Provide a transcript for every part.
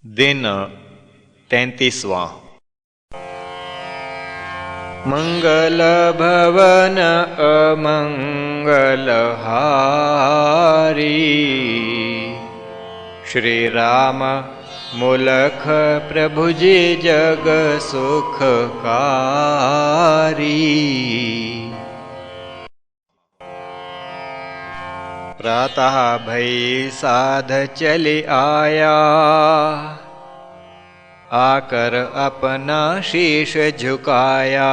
दिन 33वां। मंगल भवन अमंगल हारी, श्री राम मुलख प्रभु जी जग सुखकारी। प्रातः भई साध चली आया, आकर अपना शीश झुकाया।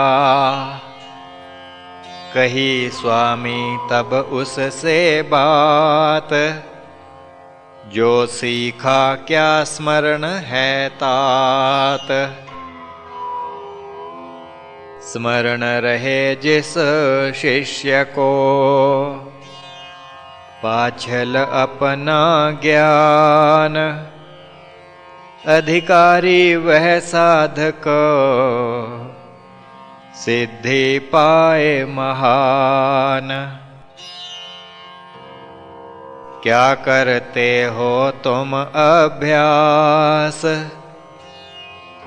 कही स्वामी तब उससे बात, जो सीखा क्या स्मरण है तात। स्मरण रहे जिस शिष्य को, पाछल अपना ज्ञान। अधिकारी वह साधक, सिद्धि पाए महान। क्या करते हो तुम अभ्यास,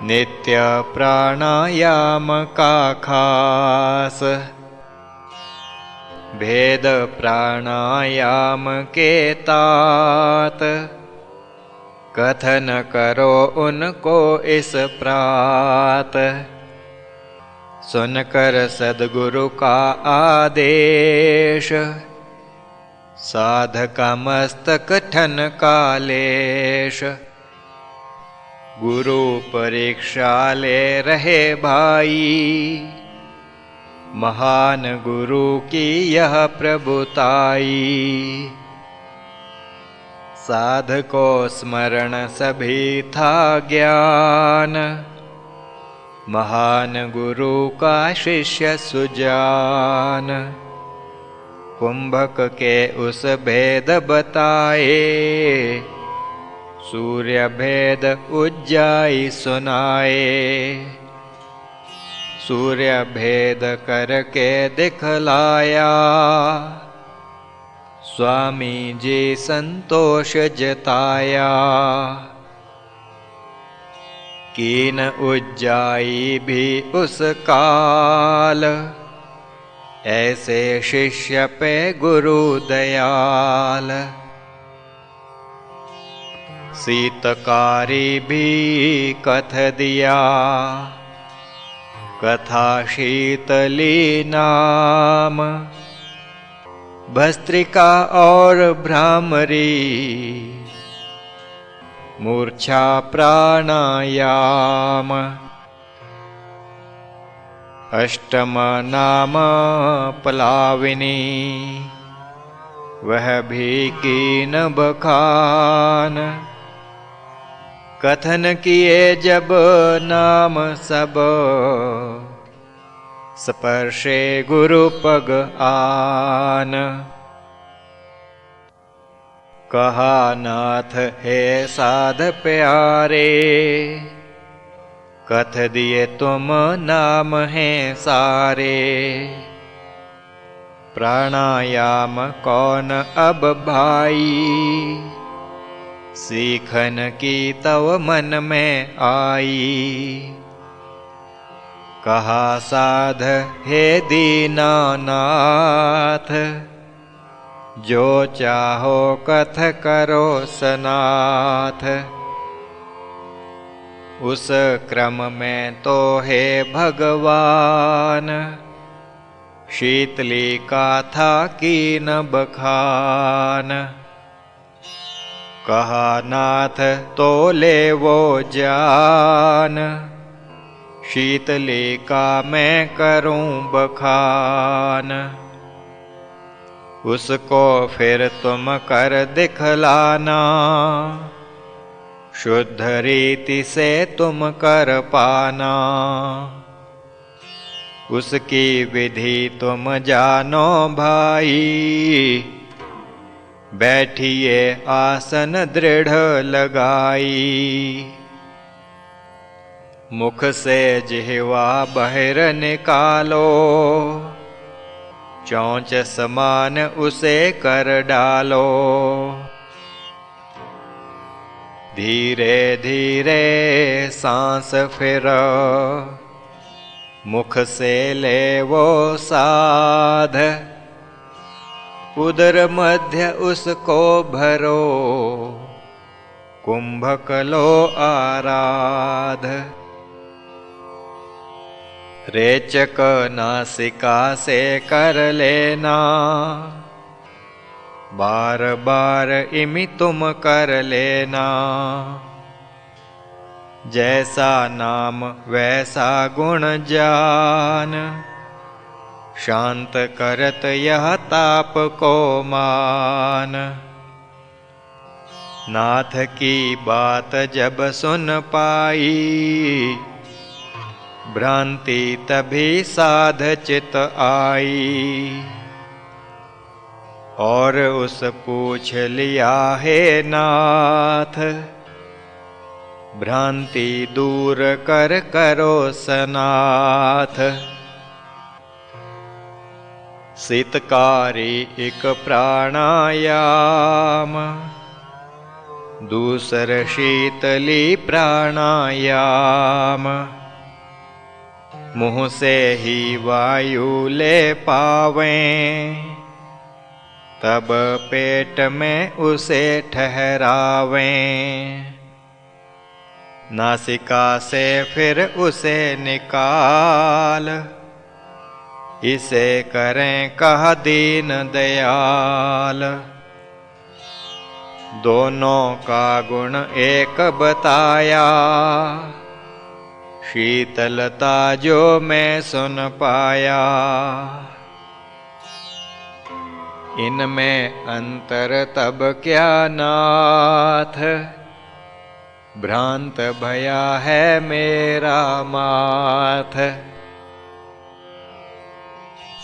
नित्य प्राणायाम का खास। भेद प्राणायाम के तात, कथन करो उनको इस प्रात। सुनकर सद्गुरु का आदेश, साधका मस्तक ठन कालेश। गुरु परीक्षा ले रहे भाई, महान गुरु की यह प्रभुताई। साधको स्मरण सभी था ज्ञान, महान गुरु का शिष्य सुजान। कुंभक के उस भेद बताए, सूर्य भेद उज्जाई सुनाए। सूर्य भेद करके दिखलाया, स्वामी जी संतोष जताया। कीन उज्जाई भी उस काल, ऐसे शिष्य पे गुरु दयाल। शीतकारी भी कथ दिया, कथा शीतली नाम। भस्त्रिका और भ्रामरी, मूर्छा प्राणायाम। अष्टम नाम पलाविनी, वह भी कीन बखान। कथन किए जब नाम सब, स्पर्शे गुरु पग आन। कहा नाथ हे साध प्यारे, कथ दिए तुम नाम हैं सारे। प्राणायाम कौन अब भाई, सीखन की तव मन में आई। कहा साध हे दीनानाथ, जो चाहो कथ करो सनाथ। उस क्रम में तो हे भगवान, शीतली का था कीन बखान। कहा नाथ तो ले वो जान, शीतली का मैं करूं बखान। उसको फिर तुम कर दिखलाना, शुद्ध रीति से तुम कर पाना। उसकी विधि तुम जानो भाई, बैठिए आसन दृढ़ लगाई। मुख से जिह्वा बहिर निकालो, चौंच समान उसे कर डालो। धीरे धीरे सांस फिर, मुख से ले वो साध, उदर मध्य उसको भरो, कुंभक लो आराध। रेचक नासिका से कर लेना, बार बार इमि तुम कर लेना। जैसा नाम वैसा गुण जान, शांत करत यह ताप को मान। नाथ की बात जब सुन पाई, भ्रांति तभी साध चित आई। और उस पूछ लिया है नाथ, भ्रांति दूर कर करो सनाथ। शीतकारी एक प्राणायाम, दूसर शीतली प्राणायाम। मुँह से ही वायु ले पावें, तब पेट में उसे ठहरावें। नासिका से फिर उसे निकाल, इसे करें कह दीन दयाल। दोनों का गुण एक बताया, शीतलता जो मैं सुन पाया। इनमें अंतर तब क्या नाथ, भ्रांत भया है मेरा माथ।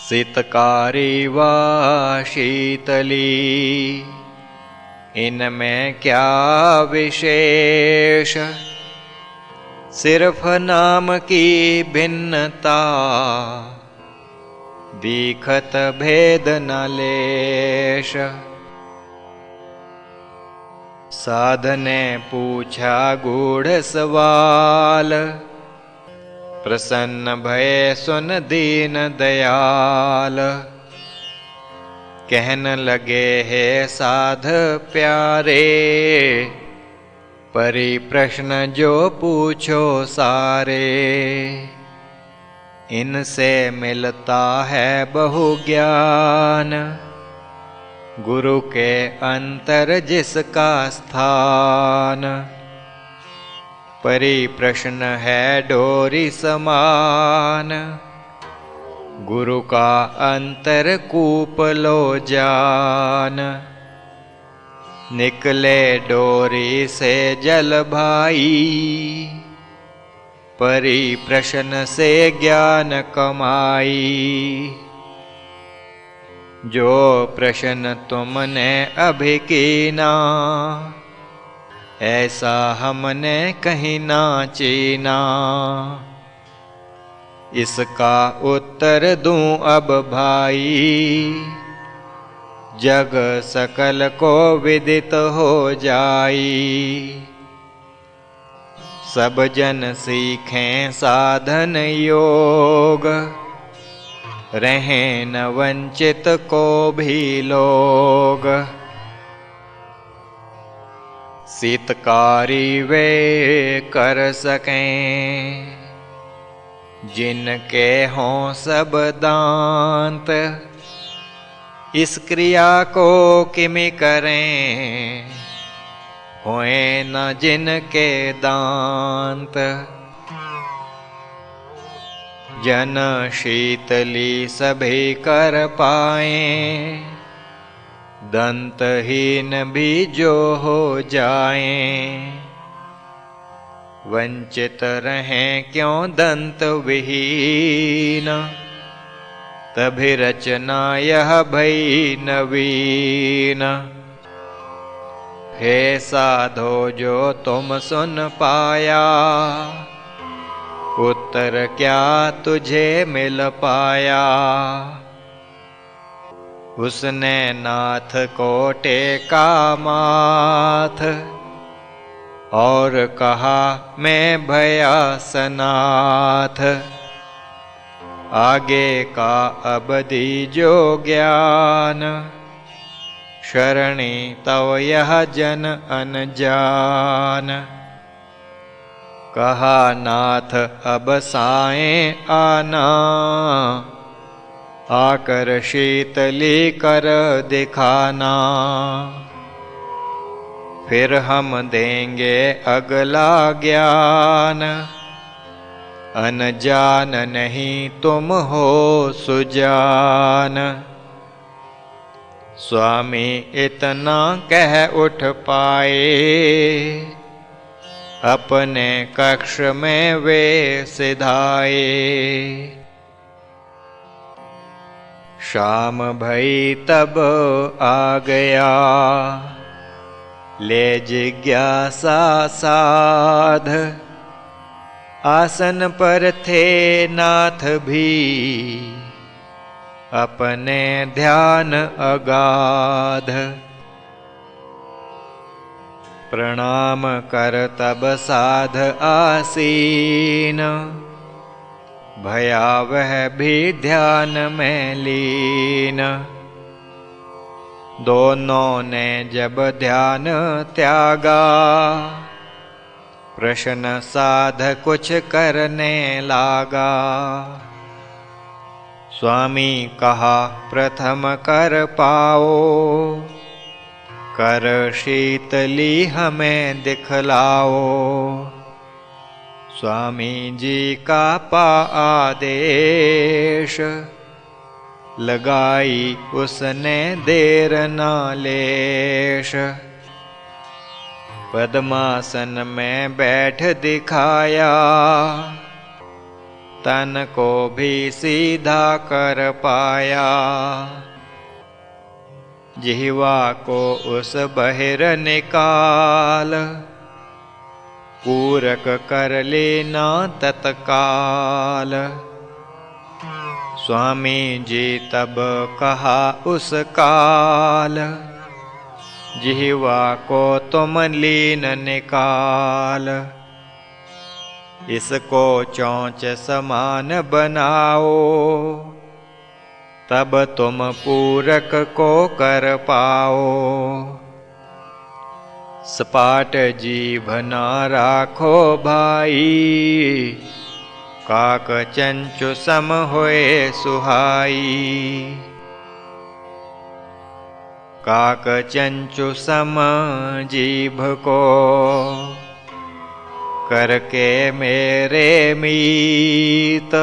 शीतकारी व शीतली, इनमें क्या विशेष, सिर्फ नाम की भिन्नता, दीखत भेद न लेश। साध ने पूछा गूढ़ सवाल, प्रसन्न भये सुन दीन दयाल। कहन लगे हे साध प्यारे, परिप्रश्न जो पूछो सारे। इनसे मिलता है बहु ज्ञान, गुरु के अंतर जिसका स्थान। परिप्रश्न है डोरी समान, गुरु का अंतर कूप लो जान। निकले डोरी से जल भाई, परिप्रश्न से ज्ञान कमाई। जो प्रश्न तुमने अभी कीना, ऐसा हमने कहीं ना चीना। इसका उत्तर दूं अब भाई, जग सकल को विदित हो जाई। सब जन सीखें साधन योग, रहें न वंचित को भी लोग। शीतकारी वे कर सकें, जिनके हों सब दांत। इस क्रिया को किमि करें, होए न जिनके दांत। जन शीतली सभी कर पाएं, दंतहीन भी जो हो जाएं। वंचित रहें क्यों दंत विहीन, तभी रचना यह भई नवीन। हे साधो जो तुम सुन पाया, उत्तर क्या तुझे मिल पाया। उसने नाथ को टेका माथ, और कहा मैं भया सनाथ, आगे का अब दीजो ज्ञान, शरणी तव यह जन अनजान। कहा नाथ अब साएं आना, आकर शीतली कर दिखाना, फिर हम देंगे अगला ज्ञान, अनजान नहीं तुम हो सुजान। स्वामी इतना कह उठ पाए, अपने कक्ष में वे सिधाए। शाम भई तब आ गया, ले जिज्ञासा साध, आसन पर थे नाथ भी, अपने ध्यान अगाध। प्रणाम कर तब साध आसीन, भयावह भी ध्यान में लीन। दोनों ने जब ध्यान त्यागा, प्रश्न साध कुछ करने लागा। स्वामी कहा प्रथम कर पाओ, कर शीतली हमें दिखलाओ। स्वामी जी का पा आदेश, लगाई उसने देर ना लेश। पद्मासन में बैठ दिखाया, तन को भी सीधा कर पाया। जिह्वा को उस बहिर निकाल, पूरक कर लेना तत्काल। स्वामी जी तब कहा उस काल, जिह्वा को तुम लीन निकाल। इसको चोंच समान बनाओ, तब तुम पूरक को कर पाओ। सपाट जीभ न राखो भाई, काक चंचु सम होए सुहाई। काक चंचु सम जीभ को, करके मेरे मीत।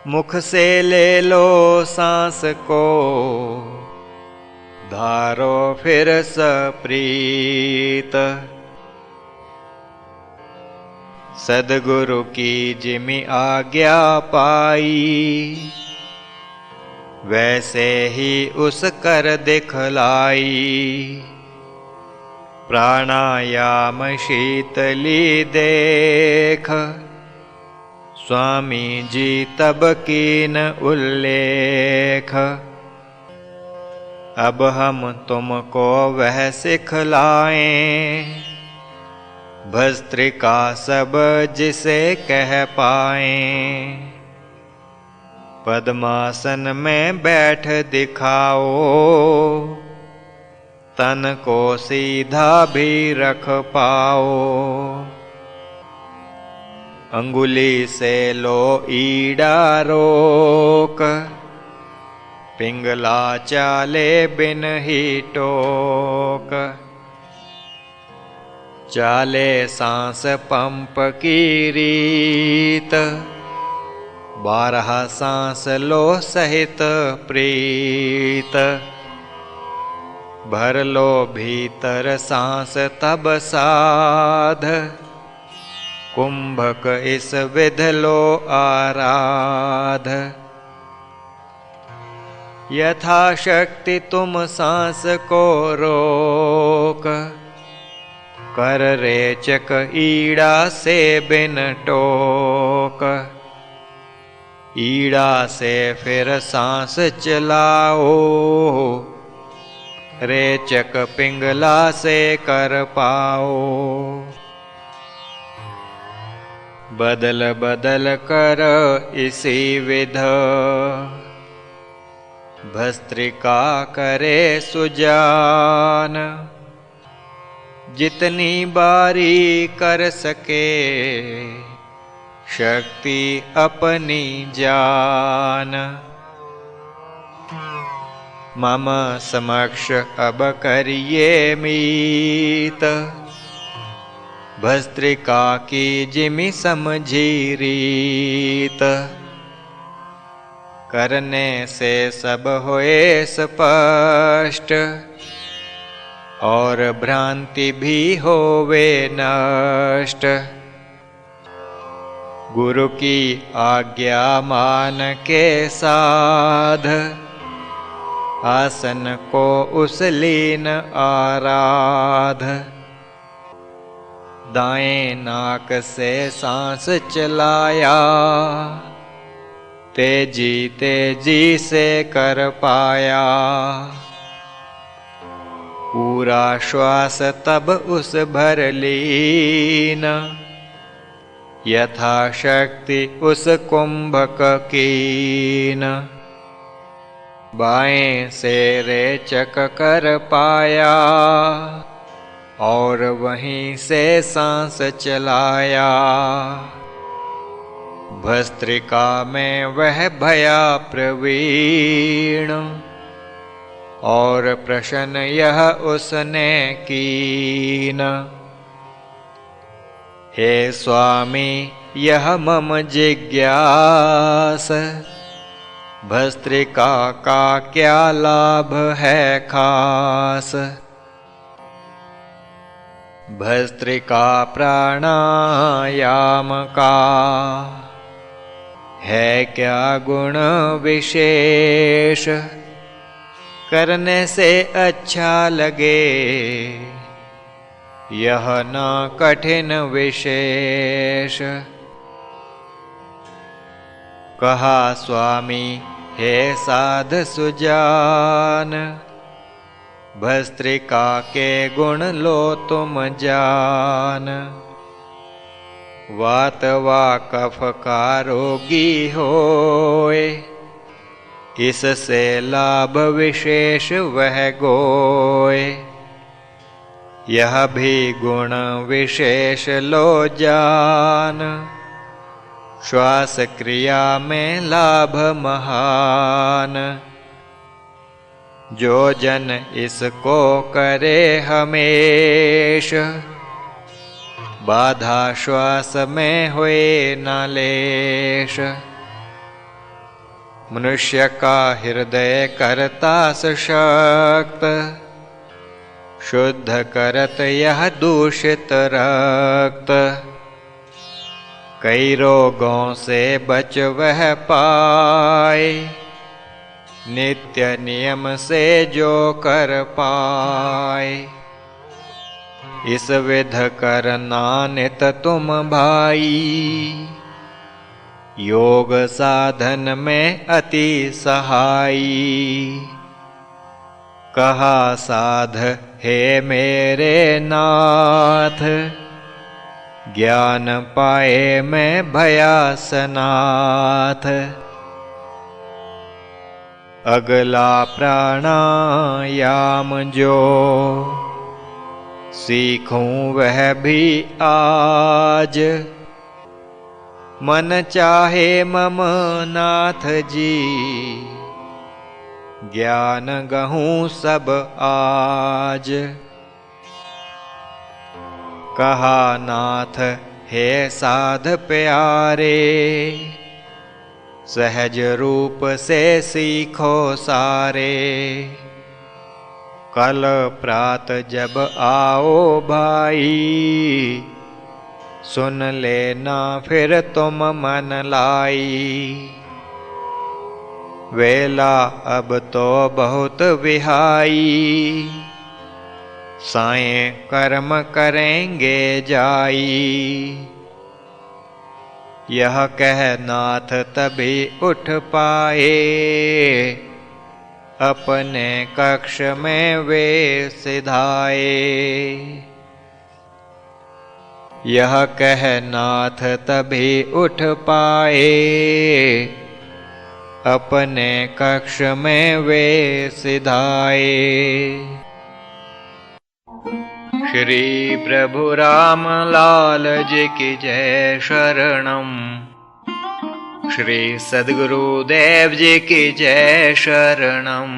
मुख से ले लो सांस को, धारो फिर सप्रीत। सद्गुरु की जिमि आज्ञा पाई, वैसे ही उस कर दिखलाई। प्राणायाम शीतली देख, स्वामी जी तब कीन उल्लेख। अब हम तुमको वह सिखलाएं, भस्त्रिका सब जिसे कह पाएं। पद्मासन में बैठ दिखाओ, तन को सीधा भी रख पाओ। अंगुली से लो ईड़ा रोक, पिंगला चाले बिन ही टोक। चाले सांस पंप की रीत, 12 सांस लो सहित प्रीत। भर लो भीतर सांस तब साध, कुंभक इस विध लो आराध। यथाशक्ति तुम सांस को रोक, कर रेचक ईड़ा से बिन टोक। ईड़ा से फिर सांस चलाओ, रेचक पिंगला से कर पाओ। बदल बदल कर इसी विध भस्त्रिका करे सुजान। जितनी बारी कर सके शक्ति अपनी जान। मम समक्ष अब करिए मीत भस्त्रिका की जिमि समझी रीत। करने से सब होए स्पष्ट और भ्रांति भी होवे नष्ट। गुरु की आज्ञा मान के साध आसन को उस लीन आराध। दाएं नाक से सांस चलाया तेजी तेजी से कर पाया। पूरा श्वास तब उस भर लीन यथाशक्ति उस कुंभक कीन। बाएं से रेचक कर पाया और वहीं से सांस चलाया। भस्त्रिका में वह भया प्रवीण और प्रश्न यह उसने कीन। हे स्वामी यह मम जिज्ञास भस्त्रिका का क्या लाभ है खास। भस्त्रिका प्राणायाम का है क्या गुण विशेष। करने से अच्छा लगे यह न कठिन विशेष। कहा स्वामी हे साध सुजान भस्त्रिका के गुण लो तुम जान। वात वा कफ का रोगी होए इससे लाभ विशेष वह गोए। यह भी गुण विशेष लो जान श्वास क्रिया में लाभ महान। जो जन इसको करे हमेश बाधा श्वास में होए न लेश। मनुष्य का हृदय करता सशक्त शुद्ध करत यह दूषित रक्त। कई रोगों से बच वह पाए नित्य नियम से जो कर पाए। इस विध करना नित तुम भाई योग साधन में अति सहाई। कहा साध हे मेरे नाथ ज्ञान पाए मैं भयासनाथ। अगला प्राणायाम जो सीखूं वह भी आज। मन चाहे मम नाथ जी ज्ञान गहूँ सब आज। कहा नाथ हे साध प्यारे सहज रूप से सीखो सारे। कल प्रात जब आओ भाई सुन लेना फिर तुम मन लाई। वेला अब तो बहुत विहाई साएं कर्म करेंगे जाई। यह कह नाथ तभी उठ पाए अपने कक्ष में वे सिधाए। यह कह नाथ तभी उठ पाए, अपने कक्ष में वे सिधाए। श्री प्रभु राम लाल जी की जय शरणम। श्री सद्गुरुदेव जी की जय शरणम।